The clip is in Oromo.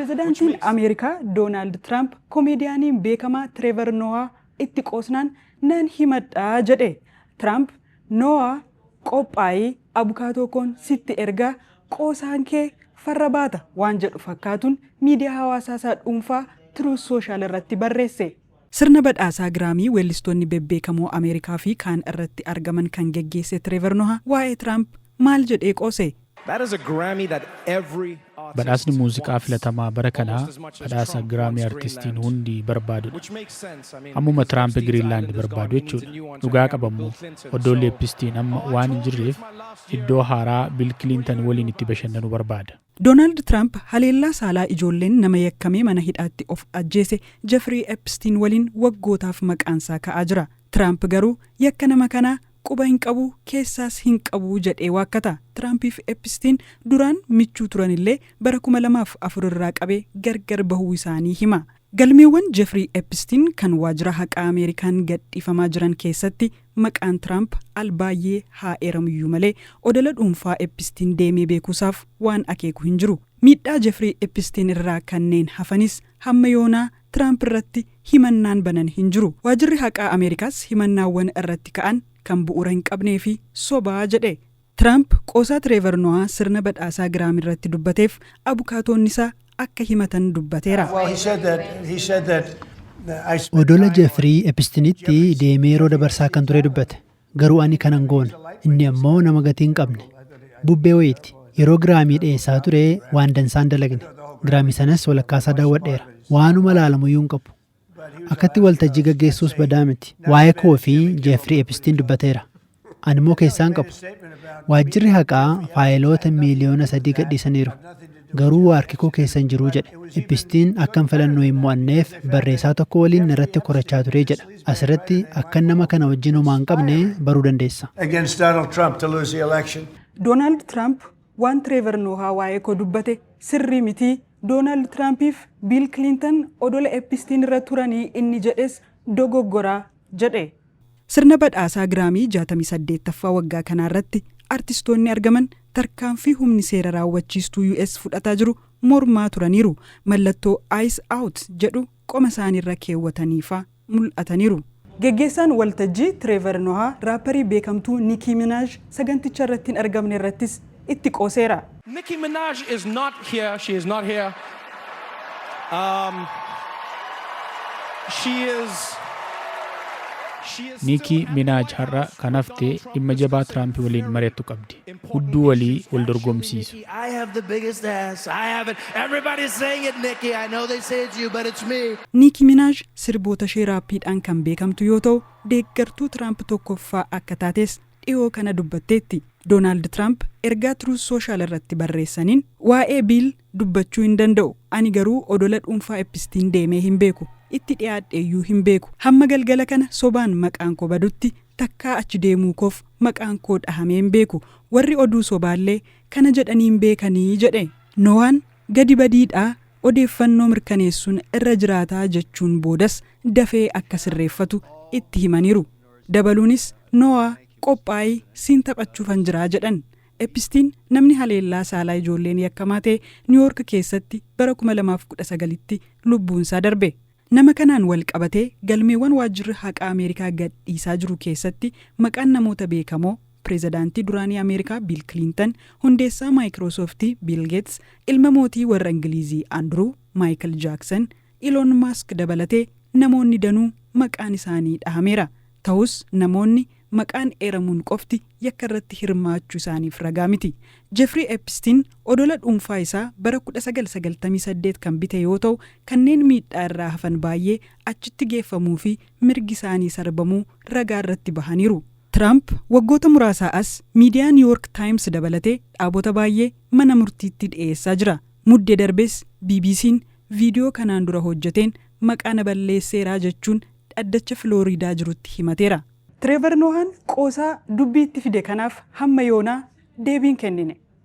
Pirezidaantiin Ameerikaa Doonaald Tiraamp komeediyaaniin beekamaa Tireevar Noo'aa itti qoosnaan nan himadhaa jedhe. Tiraamp Noo'aa qophaa'ii abukaatoo koon sitti ergaa qoosaan kee farra baata waan jedhu fakkaatuun miidiyaa hawaasaa isaa dhuunfaa Truth Social irratti barreesse. Sirna badhaasaa Giraamii weellistoonni bebbeekamoo Ameerikaa fi kaan irratti argaman kan geggeesse Tireevar Noo'aa waa'ee Tiraamp maal jedhee qoose? Badhaasni muuziqaa filatamaa bara kanaa badhaasa Giraamii artistiin hundi barbaadudha. Ammuma Tiraamp Giriinlaand barbaadu jechuudha. Dhugaa qabamu oddolli Eppistiin amma waan hin jirreef iddoo haaraa Biil Kiliintan waliin itti bashannanu barbaada. Doonaald Tiraamp haleellaa saalaa ijoolleen nama yakkamee mana hidhaatti of ajjeese Jeffrey Epstein waliin waggootaaf maqaansaa ka'aa jira. Tiraamp garuu yakka nama kanaa quba hin qabu keessaas hin qabu jedhee waakkata. Tiraampiif Epstein duraan michuu turanillee bara 2004 irraa qabee gargar bahuu isaanii hima. Galmeewwan Jeffrey Epstein kan waajjira haqaa Ameerikaan gadhiifamaa jiran keessatti maqaan Tiraamp albaayyee haa eeramuyyuu malee odola dhuunfaa Epstein deemee beekuusaaf waan akeeku hin jiru. Miidhaa Jeffrey Epstein irraa kanneen hafanis hamma yoonaa Tiraamp irratti himannaan banan hin jiru. Waajjirri haqaa Ameerikaas himannaawwan irratti ka'an kan bu'uura hin qabnee fi sobaa jedhe. Tiraamp qoosaa Tireevar Noo'aa sirna badhaasaa Giraamii irratti dubbateef abukaatoonni isaa akka himatan dubbateera. Odola Jeffrey Epsteinitti deemee yeroo dabarsaa kan ture dubbate. Garuu ani kanan goone. Inni ammoo nama gatii hin qabne. Bubbee wayiiti. Yeroo Giraamii dhiyeessaa ture waan dansaan dalagne. Giraamii sanas walakkaasaa daawwadheera. Waanuma laalamuyyuu hin qabu. Akkatti waltajjii gaggeessuus badaa miti. Waa'ee koo fi Jeffrey Epstein dubbateera. Ani immoo keessaan qabu. Waajjirri haqaa faayiloota miliyoona 3 gadhiisaniiru. Garuu harki koo keessa hin jiru jedhe. Epstein akkan filannoo hin mo'anneef barreessaa tokko waliin irratti korachaa ture jedha. Asirratti akkan nama kana wajjin homaa hin qabne baruu dandeessa. Doonaald Tiraamp waan Tireevar Noo'aa waa'ee koo dubbate sirrii miti. Doonaald Tiraampiif Biil Kiliintan odola Epstein irra turanii inni jedhes dogoggoraa jedhe. Sirna badhaasaa Giraamii 68ffaa waggaa kanaarratti artistoonni argaman tarkaanfii humni seera raawwachiistuu US fudhataa jiru mormaa turaniiru. Mallattoo Ice Out jedhu qoma isaaniirra keewwataniifaa mul'ataniiru. Geggeessaan waltajjii Tireevar Noo'aa raapparii beekamtuu Nicki Minaj saganticha irratti hin argamne irrattis itti qooseera. Nicki Minaj is not here. She is not here. She is Nicki Minaj har'a kan haftee dhimma jabaa Tiraamp waliin mari'attu qabdi. Hudduu walii wal dorgomsiisu. I have the biggest ass. I have it. Everybody's saying it, Nicki. I know they say it's you, but it's me. Nicki Minaj sirboota ishee raappiidhaan kan beekamtu yoo ta'u, deeggartuu Tiraamp tokkoffaa akka taates dhiyoo kana dubbatteetti. Doonaald Tiraamp ergaa Truth Social irratti barreessaniin waa'ee Biil dubbachuu hin danda'u. Ani garuu odola dhuunfaa Epstein deemee hin beeku. Itti dhiyaadheeyyuu hin beeku. Hamma galgala kana sobaan maqaan koo badutti takkaa achi deemuu koof maqaan koo dhahamee hin beeku. Warri oduu sobaallee kana jedhanii hin beekanii jedhe. Noo'aan gadi badiidhaa odeeffannoo mirkaneessuun irra jiraataa jechuun boodas dafee akka sirreeffatu itti himaniiru. Dabaluunis Noo'aa qophaa'ii siin taphachuufan jiraa jedhan. Epstein namni haleellaa saalaa ijoolleen yakkamaa ta'e Niiwuork keessatti bara 2019tti lubbuunsaa darbe. Nama kanaan wal qabatee galmeewwan waajjirri haqaa Ameerikaa gadhiisaa jiru keessatti maqaan namoota beekamoo pirezidaantii duraanii Ameerikaa Biil Kiliintan, hundeessaa Maayikiroosooftii Biil Geets, ilma mootii warra Ingilizii Andrew Maayikal Jaaksan, Iloon Maask dabalatee namoonni danuu maqaan isaanii dhahameera. Ta'us namoonni maqaan eeramuun qofti yakka irratti hirmaachuu isaaniif ragaa miti. Jeffrey Epstein odola dhuunfaa isaa bara 1998 kan bite yoo ta'u, kanneen miidhaa irraa hafan baay'ee achitti geeffamuu fi mirgi isaanii sarbamuu ragaa irratti bahaniiru. Tiraamp waggoota muraasaa as miidiyaa New York Times dabalatee dhaabota baay'ee mana murtiitti dhiyeessaa jira. Muddee darbees BBC'n viidiyoo kanaan dura hojjeteen maqaa na balleesseeraa jechuun dhaddacha Filooriidaa jirutti himateera. Tireevar Noo'aan qoosaa dubbii itti fide kanaaf hamma yoonaa deebiin kennine.